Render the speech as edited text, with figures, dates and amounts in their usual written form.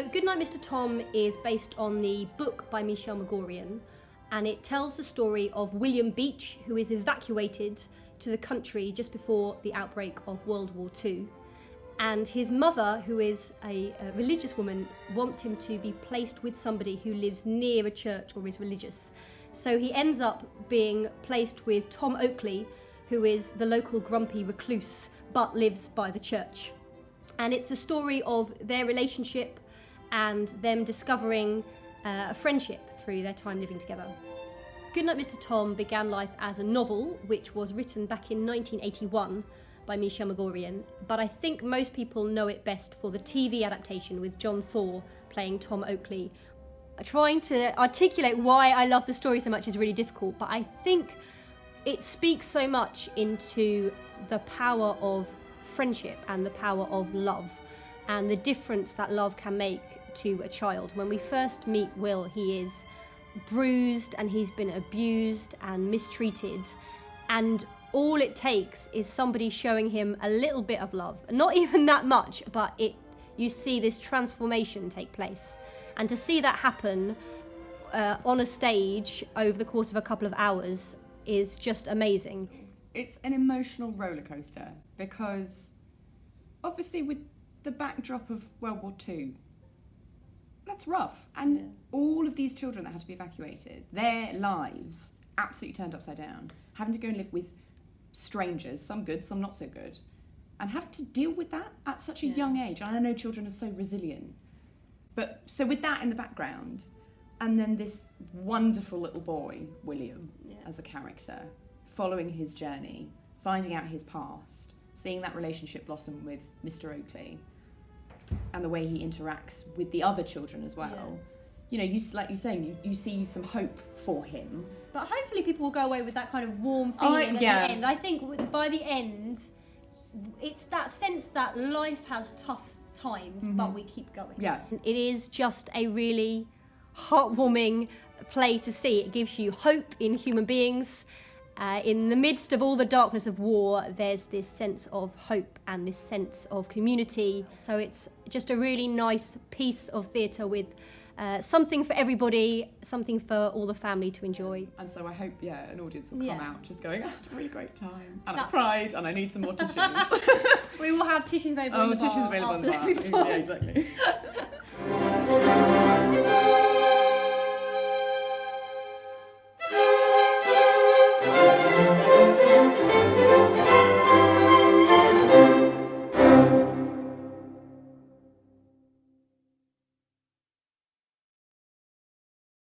So Goodnight Mr. Tom is based on the book by Michelle Magorian, and it tells the story of William Beach, who is evacuated to the country just before the outbreak of World War II. And his mother, who is a religious woman, wants him to be placed with somebody who lives near a church or is religious. So he ends up being placed with Tom Oakley, who is the local grumpy recluse, but lives by the church. And it's a story of their relationship and them discovering a friendship through their time living together. Goodnight Mr. Tom began life as a novel, which was written back in 1981 by Michelle Magorian, but I think most people know it best for the TV adaptation with John Thor playing Tom Oakley. Trying to articulate why I love the story so much is really difficult, but I think it speaks so much into the power of friendship and the power of love and the difference that love can make to a child. When we first meet Will, he is bruised and he's been abused and mistreated, and all it takes is somebody showing him a little bit of love, not even that much, but you see this transformation take place. And to see that happen on a stage over the course of a couple of hours is just amazing. It's an emotional roller coaster because obviously with the backdrop of World War II, that's rough. And all of these children that had to be evacuated, their lives absolutely turned upside down, having to go and live with strangers, some good, some not so good, and having to deal with that at such a young age. And I know children are so resilient. But so with that in the background, and then this wonderful little boy, William, as a character, following his journey, finding out his past, seeing that relationship blossom with Mr. Oakley, and the way he interacts with the other children as well. You know, like you're saying, you see some hope for him. But hopefully people will go away with that kind of warm feeling at the end. I think by the end, it's that sense that life has tough times, but we keep going. Yeah. It is just a really heartwarming play to see. It gives you hope in human beings. In the midst of all the darkness of war, there's this sense of hope and this sense of community. So it's just a really nice piece of theatre with something for everybody, something for all the family to enjoy. And so I hope, an audience will come out just going, I had a really great time. And I cried and I need some more tissues. We will have tissues available in the bar. Tissues available in the bar. Yeah, exactly.